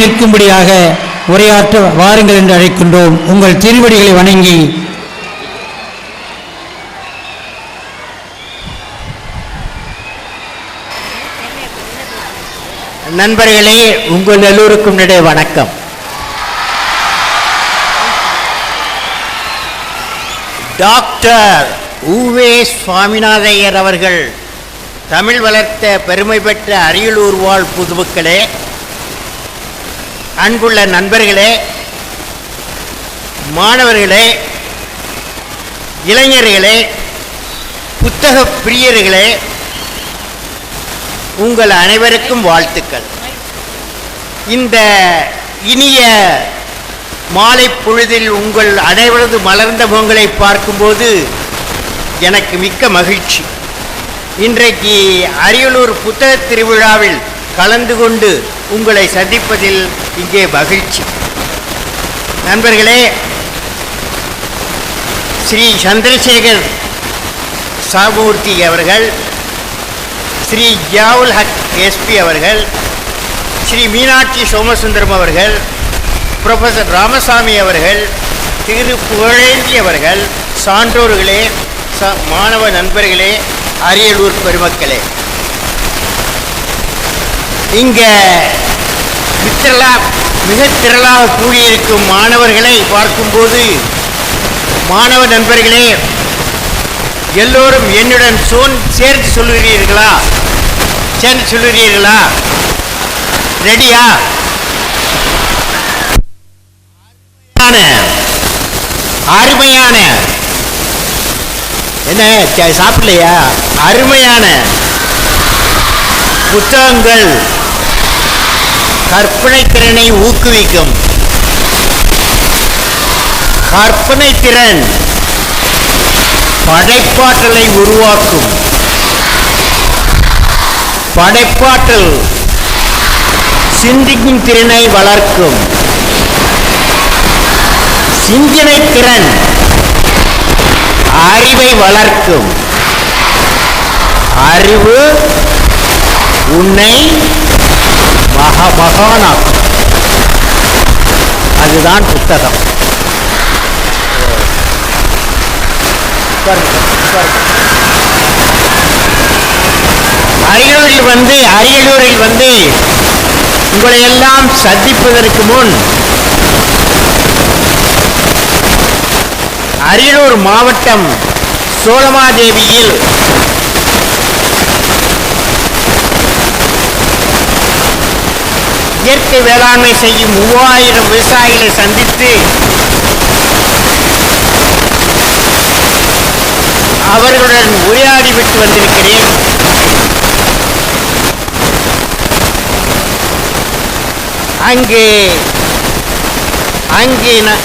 நிற்கும்படியாக உரையாற்ற வாருங்கள் என்று அழைக்கின்றோம். உங்கள் திருவடிகளை வணங்கி நண்பர்களே, உங்கள் எல்லோருக்கும் இடையே வணக்கம். டாக்டர் உவே சுவாமிநாதையர் அவர்கள் தமிழ் வளர்த்த பெருமை பெற்ற அரியலூர் வாழ் பொதுமக்களே, அன்புள்ள நண்பர்களே, மாணவர்களே, இளைஞர்களே, புத்தக பிரியர்களே, உங்கள் அனைவருக்கும் வாழ்த்துக்கள். இந்த இனிய மாலை பொழுதில் உங்கள் அனைவரது மலர்ந்த முகங்களை பார்க்கும்போது எனக்கு மிக்க மகிழ்ச்சி. இன்றைக்கு அரியலூர் புத்தக திருவிழாவில் கலந்து கொண்டு உங்களை சந்திப்பதில் இங்கே மகிழ்ச்சி. நண்பர்களே, ஸ்ரீ சந்திரசேகர் சாமூர்த்தி அவர்கள், ஸ்ரீ ஜியாவுல் ஹக் எஸ்பி அவர்கள், ஸ்ரீ மீனாட்சி சோமசுந்தரம் அவர்கள், ப்ரொஃபஸர் ராமசாமி அவர்கள், திரு புகழேந்தி அவர்கள், சான்றோர்களே, மாணவ நண்பர்களே, அரியலூர் பெருமக்களே, இங்கே மிக திரளாக கூடியிருக்கும் மாணவர்களை பார்க்கும்போது, மாணவ நண்பர்களே எல்லோரும் என்னுடன் சேர்ந்து சொல்லுகிறீர்களா? ரெடியா? அருமையான என்ன சாப்பிடலையா? அருமையான புத்தகங்கள் கற்பனை திறனை ஊக்குவிக்கும். கற்பனை திறன் படைப்பாற்றலை உருவாக்கும். படைப்பாற்றல் சிந்திக்கும் திறனை வளர்க்கும். சிந்தனை திறன் அறிவை வளர்க்கும். அறிவு உன்னை மகானாக்கும். அதுதான் புத்தகம். அரியலூரில் வந்து உங்களை எல்லாம் சந்திப்பதற்கு முன் அரியலூர் மாவட்டம் சோழமாதேவியில் இயற்கை வேளாண்மை செய்யும் 3000 விவசாயிகளை சந்தித்து அவர்களுடன் உரையாடிவிட்டு வந்திருக்கிறேன். அங்கே நான்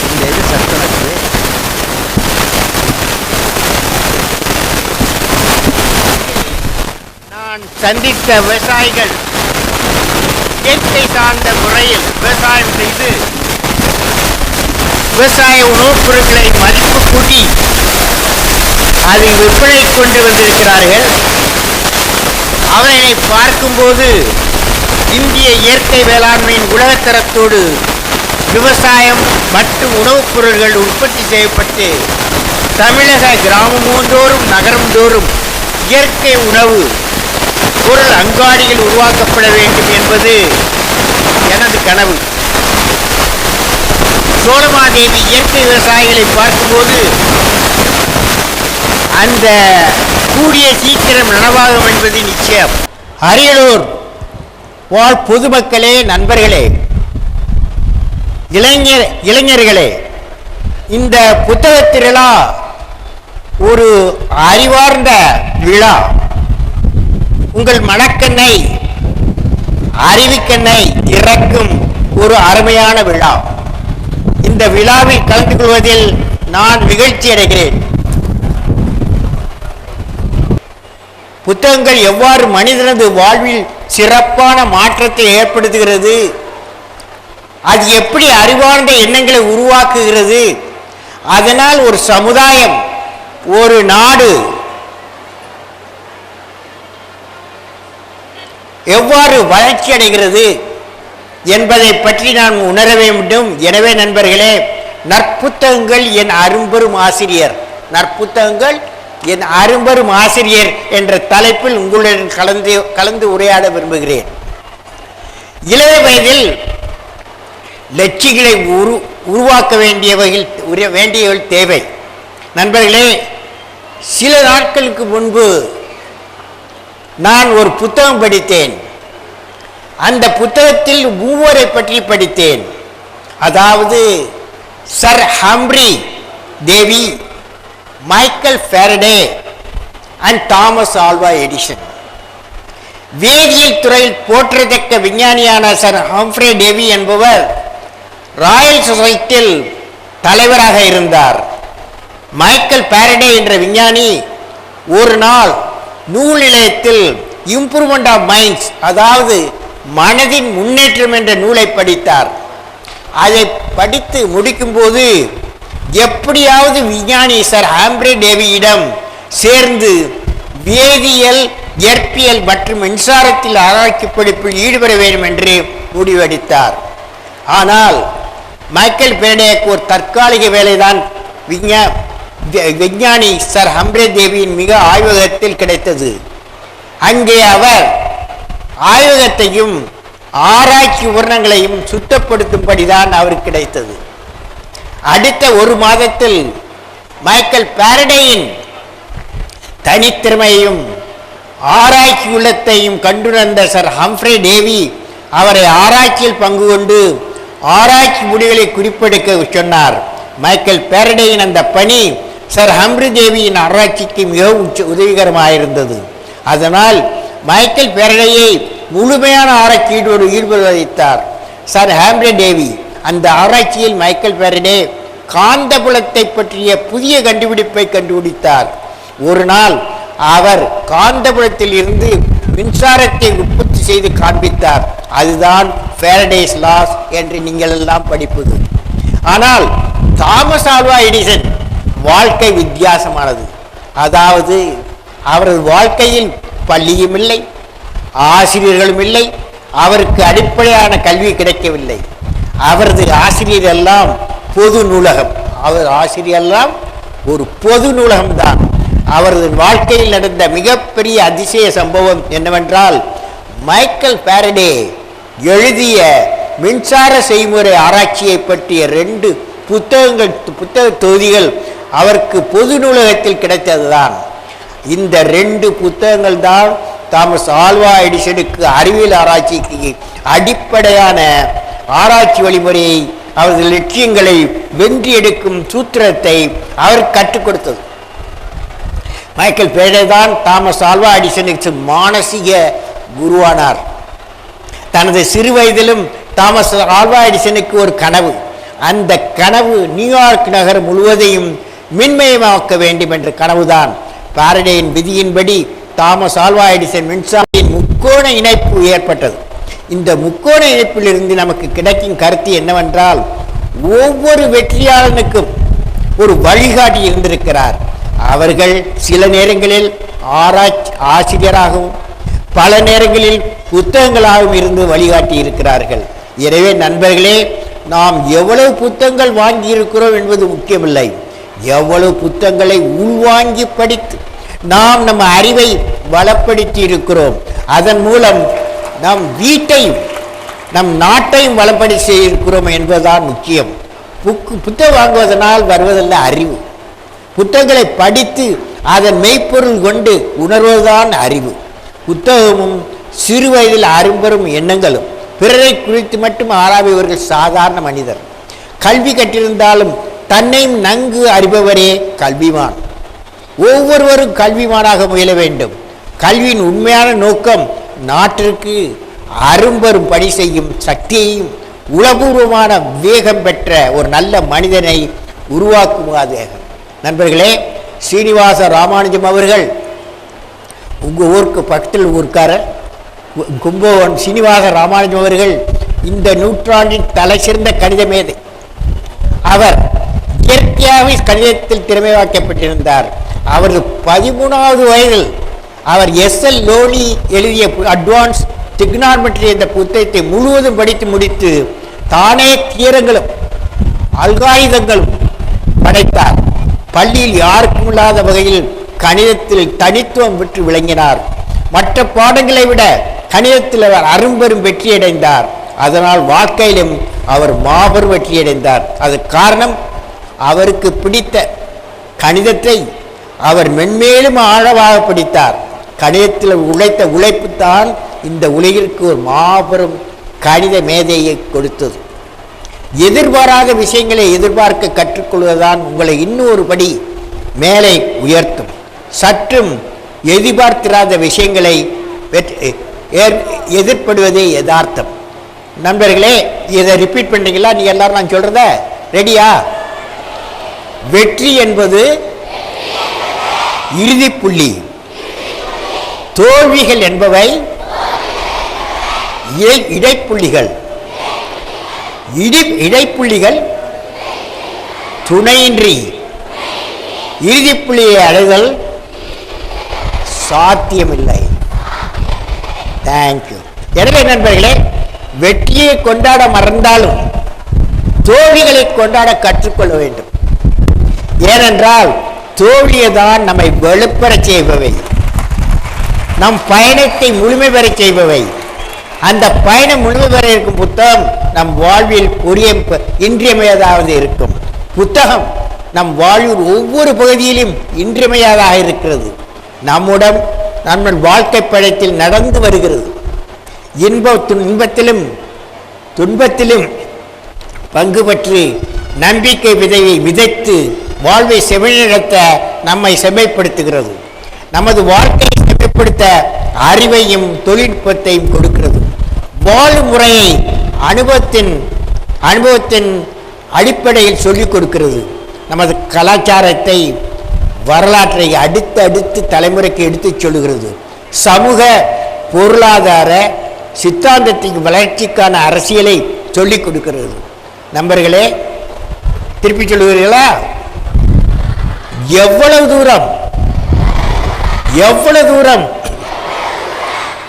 சந்தித்த விவசாயிகள் இயற்கை சார்ந்த முறையில் விவசாயம் செய்து விவசாய உணவுப் பொருட்களை மதிப்பு கூட்டி அதை விற்பனை கொண்டு வந்திருக்கிறார்கள். அவர்களை பார்க்கும்போது இந்திய இயற்கை வேளாண்மையின் உலகத்தரத்தோடு விவசாயம் மற்றும் உணவுப் பொருட்கள் உற்பத்தி செய்யப்பட்டு தமிழக கிராமம் தோறும் நகரம் தோறும் இயற்கை உணவு பொருள் அங்காடிகள் உருவாக்கப்பட வேண்டும் என்பது எனது கனவு. சோழமாதேவி இயற்கை விவசாயிகளை பார்க்கும்போது அந்த கூடிய சீக்கிரம் நனவாகும் என்பது நிச்சயம். அரியலூர் வாழ் பொதுமக்களே, நண்பர்களே, இளைஞர்களே, இந்த புத்தக திருவிழா ஒரு அறிவார்ந்த விழா. உங்கள் மனக்கண்ணை அறிவுக்கண்ணை திறக்கும் ஒரு அருமையான விழா. இந்த விழாவில் கலந்து கொள்வதில் நான் மகிழ்ச்சி அடைகிறேன். புத்தகங்கள் எவ்வாறு மனிதனது வாழ்வில் சிறப்பான மாற்றத்தை ஏற்படுத்துகிறது, அது எப்படி அறிவார்ந்த எண்ணங்களை உருவாக்குகிறது, அதனால் ஒரு சமுதாயம், ஒரு நாடு எவ்வாறு வளர்ச்சி அடைகிறது என்பதை பற்றி நாம் உணர வேண்டும். எனவே நண்பர்களே, நற்புத்தகங்கள் என் அரும்பெரும் ஆசிரியர், நற்புத்தகங்கள் என் அரும்பெரும் ஆசிரியர் என்ற தலைப்பில் உங்களுடன் கலந்து உரையாட விரும்புகிறேன். இளைய வயதில் லட்சியங்களை உருவாக்க வேண்டியவர்கள் தேவை. நண்பர்களே, சில நாட்களுக்கு முன்பு நான் ஒரு புத்தகம் படித்தேன். அந்த புத்தகத்தில் மூவரை பற்றி படித்தேன். அதாவது sir Humphrey Davy, Michael Faraday and Thomas Alva Edison. வேதியியல் துறையில் போற்றத்தக்க விஞ்ஞானியான சர் ஹம்ப்ரி டேவி என்பவர் ராயல் சொசைட்டியில் தலைவராக இருந்தார். மைக்கேல் ஃபாரடே என்ற விஞ்ஞானி ஒரு நாள் நூல் நிலையத்தில் இம்ப்ரூவ்மெண்ட் ஆஃப் மைண்ட்ஸ், அதாவது மனதின் முன்னேற்றம் என்ற நூலை படித்தார். அதை படித்து முடிக்கும்போது எப்படியாவது விஞ்ஞானி சர் ஹம்ப்ரி டேவியிடம் சேர்ந்து வேதியியல், இயற்பியல் மற்றும் மின்சாரத்தில் ஆராய்ச்சி படிப்பில் ஈடுபட வேண்டும் என்று முடிவெடுத்தார். ஆனால் மைக்கேல் ஃபாரடேக்கு ஒரு தற்காலிக வேலைதான் விஞ்ஞானி சர் ஹம்ப்ரி டேவியின் மிக ஆய்வகத்தில் கிடைத்தது. அங்கே அவர் ஆய்வகத்தையும் ஆராய்ச்சி உபகரணங்களையும் சுத்தப்படுத்தும்படிதான் அவருக்கு கிடைத்தது. அடுத்த ஒரு மாதத்தில் மைக்கேல் ஃபாரடேயின் தனித்திறமையையும் ஆராய்ச்சி உள்ளத்தையும் கண்டுணர்ந்த சர் ஹம்ப்ரி டேவி அவரை ஆராய்ச்சியில் பங்கு கொண்டு ஆராய்ச்சி முடிவுகளை குறிப்பெடுக்க சொன்னார். மைக்கேல் ஃபாரடேயின் அந்த பணி சர் ஹம்ப்ரி டேவியின் ஆராய்ச்சிக்கு மிகவும் உதவிகரமாயிருந்தது. அதனால் மைக்கேல் ஃபாரடேயை முழுமையான ஆராய்ச்சியோடு ஈடுபட வைத்தார் சர் ஹம்ப்ரி டேவி. அந்த ஆராய்ச்சியில் மைக்கேல் ஃபாரடே காந்தப்புலத்தை பற்றிய புதிய கண்டுபிடிப்பை கண்டுபிடித்தார். ஒரு நாள் அவர் காந்தப்புலத்தில் இருந்து மின்சாரத்தை உற்பத்தி செய்து காண்பித்தார். அதுதான் ஃபாரடேஸ் லாஸ் என்று நீங்கள் எல்லாம் படிப்பது. ஆனால் தாமஸ் ஆல்வா எடிசன் வாழ்க்கை வித்தியாசமானது. அதாவது அவரது வாழ்க்கையில் பள்ளியும் இல்லை, ஆசிரியர்களும் இல்லை, அவருக்கு அடிப்படையான கல்வி கிடைக்கவில்லை. அவரது ஆசிரியர் எல்லாம் பொது நூலகம். அவர் ஆசிரியர் எல்லாம் ஒரு பொது நூலகம்தான். அவரது வாழ்க்கையில் நடந்த மிகப்பெரிய அதிசய சம்பவம் என்னவென்றால், மைக்கேல் ஃபாரடே எழுதிய மின்சார செய்முறை ஆராய்ச்சியை பற்றிய 2 புத்தக தொகுதிகள் அவருக்கு பொது நூலகத்தில் கிடைத்ததுதான். இந்த 2 புத்தகங்கள் தான் தாமஸ் ஆல்வா எடிசனுக்கு அறிவியல் ஆராய்ச்சிக்கு அடிப்படையான ஆராய்ச்சி வழிமுறையை, அவரது லட்சியங்களை வென்றி எடுக்கும் சூத்திரத்தை அவர் கற்றுக் கொடுத்தது. மைக்கேல் ஃபாரடே தான் தாமஸ் ஆல்வா எடிசனுக்கு மானசீக குருவானார். தனது சிறு வயதிலும் தாமஸ் ஆல்வா எடிசனுக்கு ஒரு கனவு. அந்த கனவு நியூயார்க் நகர் முழுவதையும் மின்மயமாக்க வேண்டும் என்ற கனவுதான். ஃபாரடேயின் விதியின்படி தாமஸ் ஆல்வா எடிசன் மின்சாரத்தின் முக்கோண இணைப்பு ஏற்பட்டது. இந்த முக்கோண இணைப்பிலிருந்து நமக்கு கிடைக்கும் கருத்து என்னவென்றால், ஒவ்வொரு வெற்றியாளனுக்கும் ஒரு வழிகாட்டி இருந்திருக்கிறார். அவர்கள் சில நேரங்களில் ஆசிரியராகவும் பல நேரங்களில் புத்தகங்களாகவும் இருந்து வழிகாட்டி இருக்கிறார்கள். எனவே நண்பர்களே, நாம் எவ்வளவு புத்தகங்கள் வாங்கி இருக்கிறோம் என்பது முக்கியமில்லை, எவ்வளவு புத்தகங்களை உள்வாங்கி படித்து நாம் நம்ம அறிவை வளப்படுத்தி இருக்கிறோம். அதன் மூலம் நம் வீட்டையும் நம் நாட்டையும் வளப்படுத்தி செய்திருக்கிறோம் என்பதுதான் முக்கியம். புத்தகம் வாங்குவதனால் வருவதல்ல அறிவு. புத்தகங்களை படித்து அதன் மெய்ப்பொருள் கொண்டு உணர்வதுதான் அறிவு. புத்தகமும் சிறு வயதில் அரும்பெரும் எண்ணங்களும் பிறரை குறித்து மட்டும் ஆராய்பவர்கள் சாதாரண மனிதர். கல்வி கற்றிருந்தாலும் தன்னையும் நன்கு அறிபவரே கல்விமான். ஒவ்வொருவரும் கல்விமானாக முயல வேண்டும். கல்வியின் உண்மையான நோக்கம் நாட்டிற்கு அரும்பெரும் பணி செய்யும் சக்தியையும் உளபூர்வமான வேகம் பெற்ற ஒரு நல்ல மனிதனை உருவாக்குவதாக. நண்பர்களே, ஸ்ரீனிவாச ராமானுஜம் அவர்கள் உங்கள் ஊருக்கு பக்கத்தில் ஊர்க்காரர் கும்பகோணம் ஸ்ரீனிவாச ராமானுஜம் அவர்கள் இந்த நூற்றாண்டின் தலை சிறந்த கணித மேதை. அவர் இயற்கையாகவே கணிதத்தில் திறமை வாக்கப்பட்டிருந்தார். அவரது 13வது வயதில் அவர் SL லோனி எழுதிய அட்வான்ஸ் டிக்னாமெட்ரி என்ற புத்தகத்தை முழுவதும் படித்து முடித்து தானே தியரங்களும் அல்காயுதங்களும் படைத்தார். பள்ளியில் யாருக்கும் இல்லாத வகையில் கணிதத்தில் தனித்துவம் பெற்று விளங்கினார். மற்ற பாடங்களை விட கணிதத்தில் அவர் அரும்பெரும் வெற்றியடைந்தார். அதனால் வாழ்க்கையிலும் அவர் மாபெரும் வெற்றியடைந்தார். அது காரணம் அவருக்கு பிடித்த கணிதத்தை அவர் மென்மேலும் ஆழமாக படித்தார். கணிதத்தில் உழைத்த உழைப்பு தான் இந்த உலகிற்கு ஒரு மாபெரும் கணித மேதையை கொடுத்தது. எதிர்பாராத விஷயங்களை எதிர்பார்க்க கற்றுக்கொள்வதுதான் உங்களை இன்னொரு படி மேலே உயர்த்தும். சற்றும் எதிர்பார்த்திராத விஷயங்களை எதிர்படுவதே யதார்த்தம். நண்பர்களே, இதை ரிப்பீட் பண்ணீங்களா? நீ எல்லாரும் நான் சொல்றத ரெடியா? வெற்றி என்பது இறுதி புள்ளி. தோல்விகள் என்பவை இடைப்புள்ளிகள். இடைப்புள்ளிகள் துணையின்றி இறுதி புள்ளியை அடைதல் சாத்தியமில்லை. தேங்க்யூ. எனவே நண்பர்களே, வெற்றியை கொண்டாட மறந்தாலும் தோல்விகளை கொண்டாட கற்றுக்கொள்ள வேண்டும். ஏனென்றால் தோல்வியை தான் நம்மை வெளுப்பெற செய்பவை, நம் பயணத்தை முழுமை பெற செய்பவை. அந்த பயணம் முழுமை பெற இருக்கும் புத்தகம் நம் வாழ்வில் இன்றியமையாதாக இருக்கும். புத்தகம் நம் வாழ்வில் ஒவ்வொரு பகுதியிலும் இன்றியமையாதாக இருக்கிறது. நம்முடன் நம்ம வாழ்க்கை பயணத்தில் நடந்து வருகிறது. இன்பத்திலும் துன்பத்திலும் பங்கு பற்றி நம்பிக்கை விதையை விதைத்து வாழ்வை செவிநடத்த நம்மை செம்மைப்படுத்துகிறது. நமது வாழ்க்கையை செம்மைப்படுத்த அறிவையும் தொழில்நுட்பத்தையும் கொடுக்கிறது. வாழும் முறையை அனுபவத்தின் அடிப்படையில் சொல்லிக் கொடுக்கிறது. நமது கலாச்சாரத்தை வரலாற்றை அடுத்து தலைமுறைக்கு எடுத்துச் சொல்லுகிறது. சமூக பொருளாதார சித்தாந்தத்தின் வளர்ச்சிக்கான அரசியலை சொல்லிக் கொடுக்கிறது. நண்பர்களே, திருப்பி சொல்லுகிறீர்களா? எவ்வளவு தூரம்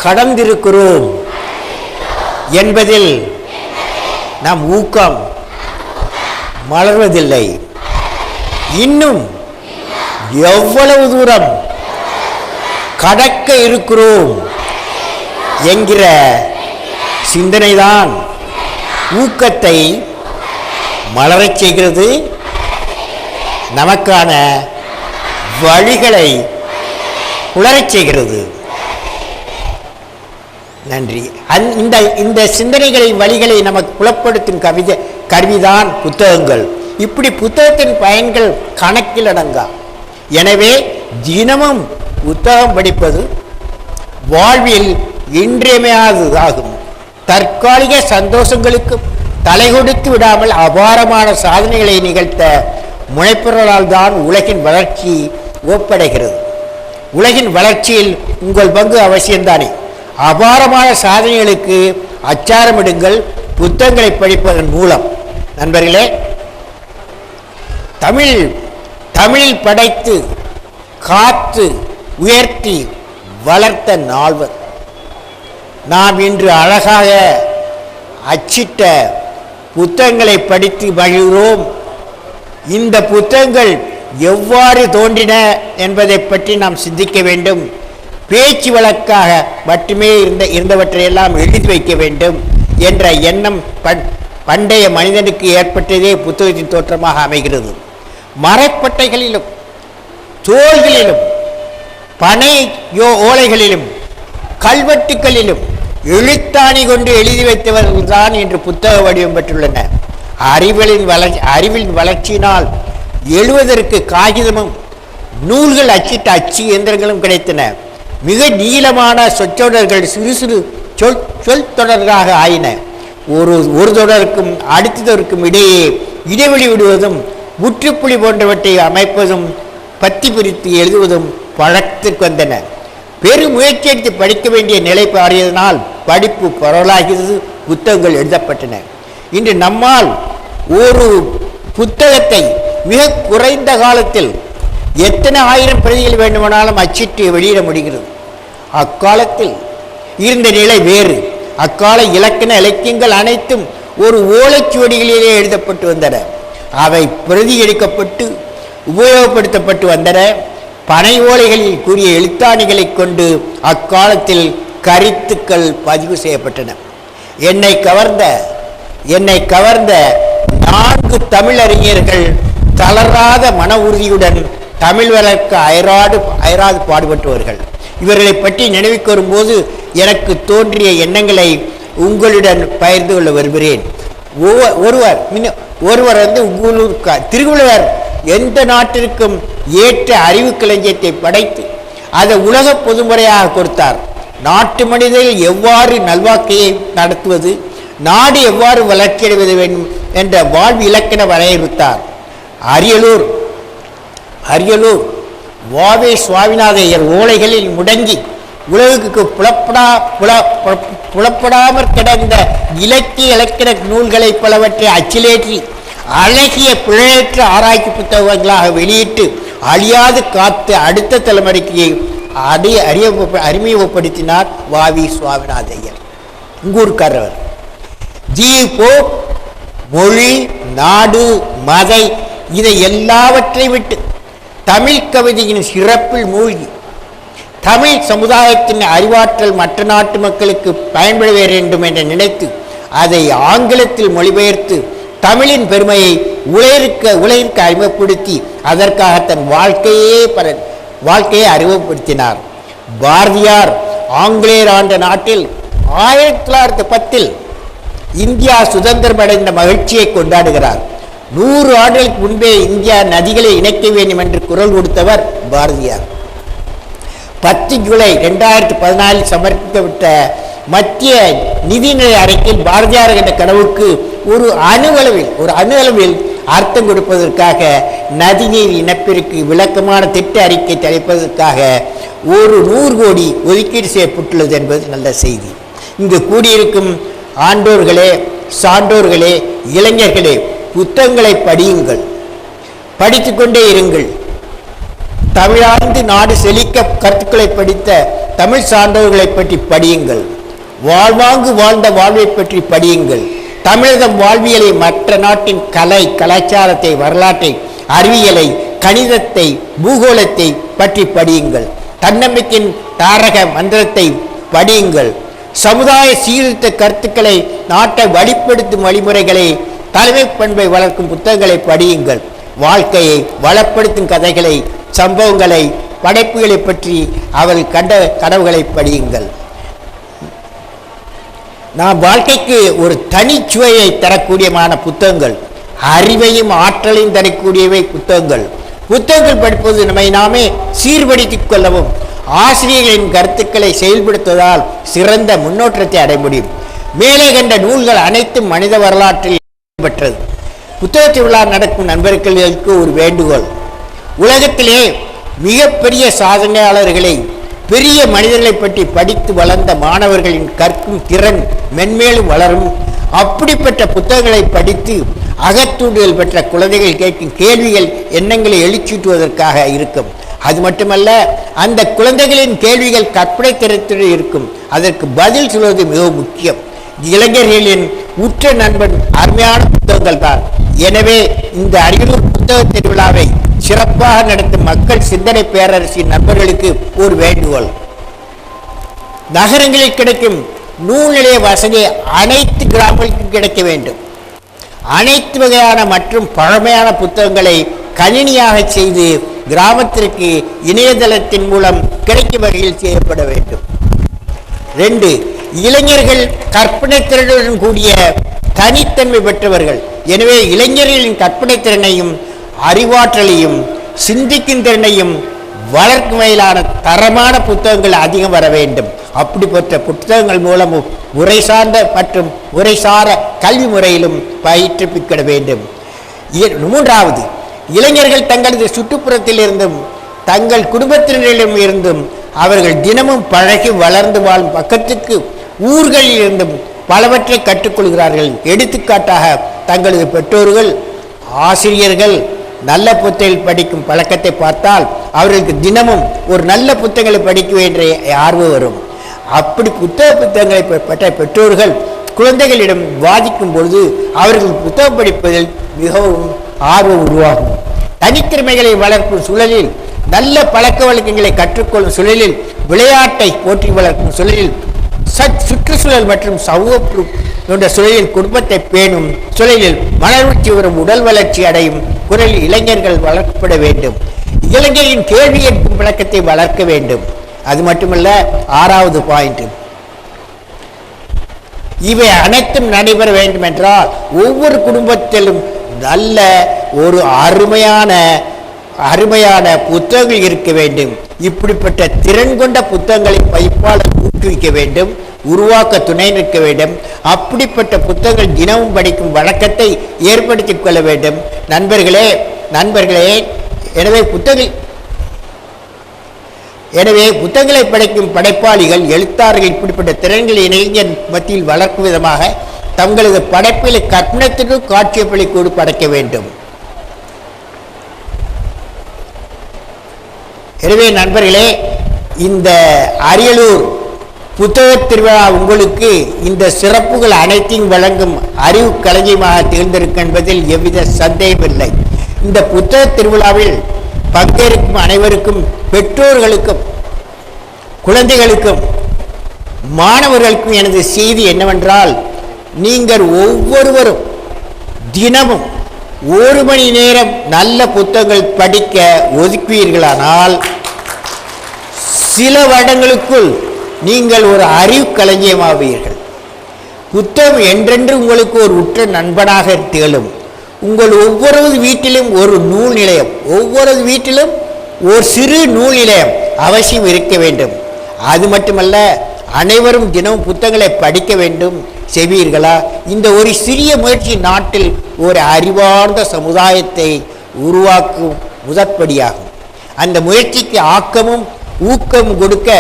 கடந்திருக்கிறோம் என்பதில் நம் ஊக்கம் மலர்வதில்லை. இன்னும் எவ்வளவு தூரம் கடக்க இருக்கிறோம் என்கிற சிந்தனைதான் ஊக்கத்தை மலரச் செய்கிறது. நமக்கான வழிகளை உணரச் செய்கிறது. நன்றி. இந்த சிந்தனைகளை வழிகளை நமக்கு புலப்படுத்தும் கருவிதான் புத்தகங்கள். இப்படி புத்தகத்தின் பயன்கள் கணக்கில் அடங்கா. எனவே தினமும் புத்தகம் படிப்பது வாழ்வில் இன்றியமையாததாகும். தற்காலிக சந்தோஷங்களுக்கு தலை கொடுத்து விடாமல் அபாரமான சாதனைகளை நிகழ்த்த முனைப்பவர்களால் தான் உலகின் வளர்ச்சி ஒப்படைகிறது. உலகின் வளர்ச்சியில் உங்கள் பங்கு அவசியம்தானே. அபாரமான சாதனைகளுக்கு அச்சாரமிடுங்கள் புத்தகங்களை படிப்பதன் மூலம். நண்பர்களே, தமிழில் படைத்து காத்து உயர்த்தி வளர்த்த நால்வர் நாம் இன்று அழகாக அச்சிட்ட புத்தகங்களை படித்து மகிழ்கிறோம். இந்த புத்தகங்கள் எவ்வாறு தோன்றின என்பதை பற்றி நாம் சிந்திக்க வேண்டும். பேச்சு வழக்காக மட்டுமே இருந்தவற்றையெல்லாம் எழுதி வைக்க வேண்டும் என்ற எண்ணம் பண்டைய மனிதனுக்கு ஏற்பட்டதே புத்தகத்தின் தோற்றமாக அமைகிறது. மரப்பட்டைகளிலும் தோள்களிலும் பனை ஓலைகளிலும் கல்வெட்டுகளிலும் எழுத்தாணி கொண்டு எழுதி வைத்தவர்கள் தான் இன்று புத்தக வடிவம் பெற்றுள்ளன. அறிவின் வளர்ச்சியினால் எழுவதற்கு காகிதமும் நூல்கள் அச்சிட்ட அச்சு இயந்திரங்களும் கிடைத்தன. மிக நீளமான சொற்றொடர்கள் சிறு சிறு சொல் தொடர்களாக ஆயின. ஒரு தொடருக்கும் அடுத்ததற்கும் இடையே இடைவெளி விடுவதும் முற்றுப்புள்ளி போன்றவற்றை அமைப்பதும் பத்தி பிரித்து எழுதுவதும் பழக்கத்திற்கு வந்தன. பெரும் முயற்சி எடுத்து படிக்க வேண்டிய நிலை பாடியதனால் படிப்பு பரவலாகிறது. புத்தகங்கள் எழுதப்பட்டன. இன்று நம்மால் ஒரு புத்தகத்தை மிக குறைந்த காலத்தில் எத்தனை ஆயிரம் பிரதிகள் வேண்டுமானாலும் அச்சிட்டு வெளியிட முடிகிறது. அக்காலத்தில் இருந்த நிலை வேறு. அக்கால இலக்கண இலக்கியங்கள் அனைத்தும் ஒரு ஓலைச்சுவடிகளிலே எழுதப்பட்டு வந்தன. அவை பிரதி எடுக்கப்பட்டு உபயோகப்படுத்தப்பட்டு வந்தன. பனை ஓலைகளில் கூறிய எழுத்தாணிகளை கொண்டு அக்காலத்தில் கருத்துக்கள் பதிவு செய்யப்பட்டன. என்னை கவர்ந்த 4 தமிழறிஞர்கள் தளராத மன உறுதியுடன் தமிழ் வளர்க்க அயராது பாடுபட்டவர்கள். இவர்களை பற்றி நினைவுக்கு வரும்போது எனக்கு தோன்றிய எண்ணங்களை உங்களுடன் பகிர்ந்து கொள்ள வருகிறேன். ஒருவர் உள்ளூர் திருவள்ளுவர் எந்த நாட்டிற்கும் ஏற்ற அறிவு களஞ்சியத்தை படைத்து அதை உலக பொதுமுறையாக கொடுத்தார். நாட்டு மனிதர்கள் எவ்வாறு நல்வாக்கையை நடத்துவது, நாடு எவ்வாறு வளர்ச்சியடைவது வேண்டும் என்ற வாழ்வு இலக்கண வரையறுத்தார். அரியலூர் வாவே சுவாமிநாதையர் ஓலைகளில் முடங்கி உலகுக்கு புலப்படாமற் கிடந்த இலக்கிய நூல்களை பலவற்றை அச்சிலேற்றி அழகிய பிழையற்ற ஆராய்ச்சி புத்தகங்களாக வெளியிட்டு அழியாது காத்து அடுத்த தலைமுறைக்கு அறிமுகப்படுத்தினார் வாவி சுவாமிநாதையர். உங்கூர்காரர் மொழி, நாடு, மத இதை எல்லாவற்றை விட்டு தமிழ் கவிதையின் சிறப்பில் மூழ்கி தமிழ் சமுதாயத்தின் அறிவாற்றல் மற்ற நாட்டு மக்களுக்கு பயன்பட வேண்டும் என்று நினைத்து அதை ஆங்கிலத்தில் மொழிபெயர்த்து தமிழின் பெருமையை உலகிற்கு அறிமுகப்படுத்தி அதற்காக தன் வாழ்க்கையை அறிமுகப்படுத்தினார். பாரதியார் ஆங்கிலேயர் ஆண்ட நாட்டில் 1910 இந்தியா சுதந்திரம் அடைந்த மகிழ்ச்சியை கொண்டாடுகிறார். 100 ஆண்டுகளுக்கு முன்பே இந்தியா நதிகளை இணைக்க வேண்டும் என்று குரல் கொடுத்தவர் பாரதியார். 10 ஜூலை 2014 சமர்ப்பிக்கப்பட்ட மத்திய நிதிநிலை அறிக்கையில் பாரதியார் என்ற கனவுக்கு ஒரு அணுவளவில் அர்த்தம் கொடுப்பதற்காக நதிநீர் இணைப்பிற்கு விளக்கமான திட்ட அறிக்கை தயாரிப்பதற்காக 100 கோடி ஒதுக்கீடு செய்யப்பட்டுள்ளது என்பது நல்ல செய்தி. இங்கு கூடியிருக்கும் ஆண்டோர்களே, சான்றோர்களே, இளைஞர்களே, புத்தகங்களை படியுங்கள், படித்துக்கொண்டே இருங்கள். தமிழாய்ந்து நாடு செழிக்க கருத்துக்களை படித்த தமிழ் சான்றோர்களை பற்றி படியுங்கள். வாழ்வாங்கு வாழ்ந்த வாழ்வை பற்றி படியுங்கள். தமிழகம் வாழ்வியலை, மற்ற நாட்டின் கலாச்சாரத்தை, வரலாற்றை, அறிவியலை, கணிதத்தை, பூகோளத்தை பற்றி படியுங்கள். தன்னம்பிக்கையின் தாரக மந்திரத்தை படியுங்கள். சமுதாய சீர்திருத்த கருத்துக்களை, நாட்டை வழிப்படுத்தும் வழிமுறைகளை, தலைமை பண்பை வளர்க்கும் புத்தகங்களை படியுங்கள். வாழ்க்கையை வளப்படுத்தும் கதைகளை, சம்பவங்களை, படைப்புகளை பற்றி அவர்கள் கண்ட கனவுகளை படியுங்கள். நாம் வாழ்க்கைக்கு ஒரு தனிச்சுவையை தரக்கூடியமான புத்தகங்கள், அறிவையும் ஆற்றலையும் தரக்கூடியவை புத்தகங்கள். புத்தகங்கள் படிப்பது நம்மை நாமே சீர்படுத்திக் கொள்ளவும் ஆசிரியர்களின் கருத்துக்களை செயல்படுத்துவதால் சிறந்த முன்னேற்றத்தை அடைய முடியும். மேலே கண்ட நூல்கள் அனைத்தும் மனித வரலாற்றில் பெற்றது. புத்தக திருவிழா நடக்கும் நண்பர்களுக்கு ஒரு வேண்டுகோள். உலகத்திலே மிகப்பெரிய சாதனையாளர்களை, பெரிய மனிதர்களை பற்றி படித்து வளர்ந்த மாணவர்களின் கற்கும் திறன் மென்மேலும் வளரும். அப்படிப்பட்ட புத்தகங்களை படித்து அகத்தூண்டுதல் பெற்ற குழந்தைகள் கேட்கும் கேள்விகள் எண்ணங்களை எழுச்சூட்டுவதற்காக இருக்கும். அது மட்டுமல்ல, அந்த குழந்தைகளின் கேள்விகள் கற்பனை திறத்துடன் இருக்கும். அதற்கு பதில் சொல்வது மிகவும் முக்கியம். இளைஞர்களின் உற்ற நண்பன் அருமையான புத்தகங்கள் தான். எனவே இந்த அரியலூர் புத்தக திருவிழாவை சிறப்பாக நடத்தும் மக்கள் சிந்தனை பேரரசின் நண்பர்களுக்கு ஒரு வேண்டுகோள். நகரங்களில் கிடைக்கும் நூல் நிலைய வசதி அனைத்து கிராமங்களுக்கும் கிடைக்க வேண்டும். அனைத்து வகையான மற்றும் பழமையான புத்தகங்களை கணினியாக செய்து கிராமத்திற்கு இணையதளத்தின் மூலம் கிடைக்கும் வகையில் செய்யப்பட வேண்டும். 2. இளைஞர்கள் கற்பனை திறனுடன் கூடிய தனித்தன்மை பெற்றவர்கள். எனவே இளைஞர்களின் கற்பனை திறனையும் அறிவாற்றலையும் சிந்திக்கும் திறனையும் வளர்க்கும் வகையிலான தரமான புத்தகங்கள் அதிகம் வர வேண்டும். அப்படிப்பட்ட புத்தகங்கள் மூலமும் உரை சார்ந்த மற்றும் உரைசார கல்வி முறையிலும் பயிற்றுவிக்கப்பட வேண்டும். 3. இளைஞர்கள் தங்களது சுற்றுப்புறத்தில் இருந்தும் தங்கள் குடும்பத்தினரிடம் இருந்தும் அவர்கள் தினமும் பழகி வளர்ந்து வாழும் பக்கத்துக்கு ஊர்களில் இருந்தும் பலவற்றை கற்றுக்கொள்கிறார்கள். எடுத்துக்காட்டாக தங்களது பெற்றோர்கள், ஆசிரியர்கள் நல்ல புத்தகங்கள் படிக்கும் பழக்கத்தை பார்த்தால் அவர்களுக்கு தினமும் ஒரு நல்ல புத்தகங்களை படிக்க வேண்டிய ஆர்வம் வரும். அப்படி புத்தகங்களை பெற்ற பெற்றோர்கள் குழந்தைகளிடம் வாதிக்கும் பொழுது அவர்கள் புத்தகம் படிப்பதில் மிகவும் ஆர்வம் உருவாகும். தனித்திறமைகளை வளர்க்கும் சூழலில், நல்ல பழக்க வழக்கங்களை கற்றுக்கொள்ளும் சூழலில், விளையாட்டை போற்றி வளர்க்கும் சூழலில், சுற்றுச்சூழல் மற்றும் சமூக என்ற சூழலில் குடும்பத்தை பேணும் சூழலில் மனவளர்ச்சி வரும் உடல் வளர்ச்சி அடையும் குரலில் இளைஞர்கள் வளர்க்கப்பட வேண்டும். இளைஞரின் கேள்வி கேட்கும் பழக்கத்தை வளர்க்க வேண்டும். அது மட்டுமல்ல, 6வது பாயிண்ட், இவை அனைத்தும் நடைபெற வேண்டும் என்றால் ஒவ்வொரு குடும்பத்திலும் நல்ல ஒரு அருமையான புத்தகங்கள் இருக்க வேண்டும். இப்படிப்பட்ட திறன் கொண்ட புத்தகங்களை பயிற்சியாளர் ஊக்குவிக்க வேண்டும், உருவாக்க துணை நிற்க வேண்டும். அப்படிப்பட்ட புத்தகங்கள் தினமும் படிக்கும் வழக்கத்தை ஏற்படுத்திக் கொள்ள வேண்டும். நண்பர்களே, எனவே புத்தகங்களை படைக்கும் படைப்பாளிகள், எழுத்தாளர்கள் இப்படிப்பட்ட திறன்களை இளைஞர் மத்தியில் வளர்க்கும் விதமாக தங்களது படைப்பில் கற்பனத்திற்கு காட்சியப்பளி கூடு படைக்க வேண்டும். எனவே நண்பர்களே, இந்த அரியலூர் புத்தக திருவிழா உங்களுக்கு இந்த சிறப்புகள் அனைத்தையும் வழங்கும் அறிவு களஞ்சியமாக திகழ்ந்திருக்கும் என்பதில் எவ்வித சந்தேகமில்லை. இந்த புத்தக திருவிழாவில் பங்கேற்கும் அனைவருக்கும், பெற்றோர்களுக்கும், குழந்தைகளுக்கும், மாணவர்களுக்கும் எனது செய்தி என்னவென்றால், நீங்கள் ஒவ்வொருவரும் தினமும் 1 மணி நேரம் நல்ல புத்தகங்கள் படிக்க ஒதுக்குவீர்களானால் சில வருடங்களுக்குள் நீங்கள் ஒரு அறிவு களஞ்சியமாவீர்கள். புத்தகம் என்றென்று உங்களுக்கு ஒரு உற்ற நண்பனாக திகழும். உங்கள் ஒவ்வொரு வீட்டிலும் ஒரு நூல் நிலையம், ஒவ்வொரு வீட்டிலும் ஒரு சிறு நூல் நிலையம் அவசியம் இருக்க வேண்டும். அது மட்டுமல்ல, அனைவரும் தினமும் புத்தகங்களை படிக்க வேண்டும். செய்வீர்களா? இந்த ஒரு சிறிய முயற்சி நாட்டில் ஒரு அறிவார்ந்த சமுதாயத்தை உருவாக்கும் முதற்படியாகும். அந்த முயற்சிக்கு ஆக்கமும் ஊக்கமும் கொடுக்க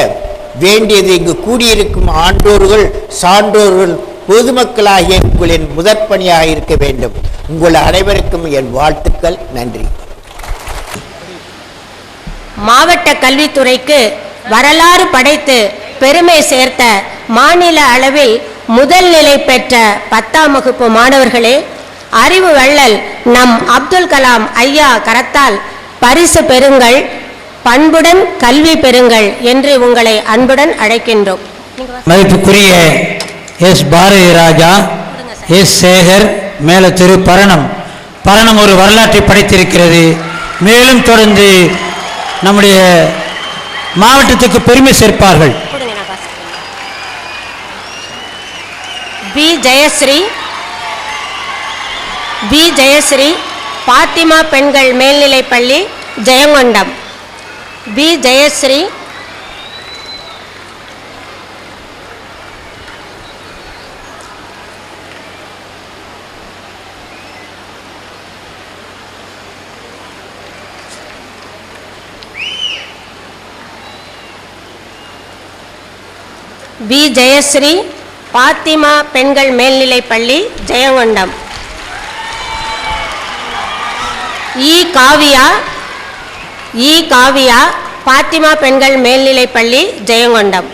வேண்டியது இங்கு கூடியிருக்கும் ஆண்டோர்கள், சான்றோர்கள், பொதுமக்களாகிய உங்களின் முதற்பணியாக இருக்க வேண்டும். உங்கள் அனைவருக்கும் என் வாழ்த்துக்கள். நன்றி. மாவட்ட கல்வித்துறைக்கு வரலாறு படைத்து பெருமை சேர்த்த மாநில அளவில் முதல் நிலை பெற்ற 10ஆம் வகுப்பு மாணவர்களே, அறிவு வள்ளல் நம் அப்துல் கலாம் ஐயா கரத்தால் பரிசு பெறுங்கள், பண்புடன் கல்வி பெறுங்கள் என்று உங்களை அன்புடன் அழைக்கின்றோம். மதிப்புக்குரிய எஸ் பாரதி ராஜா, எஸ் சேகர், மேல திரு பரணம் ஒரு வரலாற்றை படைத்திருக்கிறது. மேலும் தொடர்ந்து நம்முடைய மாவட்டத்துக்கு பெருமை சேர்ப்பார்கள். பி ஜெயஸ்ரீ பாத்திமா பெண்கள் மேல்நிலைப்பள்ளி ஜெயங்கொண்டம். பி ஜெயஸ்ரீ, பி ஜெயஸ்ரீ பாத்திமா பெண்கள் மேல்நிலைப்பள்ளி ஜெயங்கொண்டம். இ காவியா பாத்திமா பெண்கள் மேல்நிலைப்பள்ளி ஜெயங்கொண்டம்.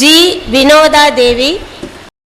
ஜி வினோதா தேவி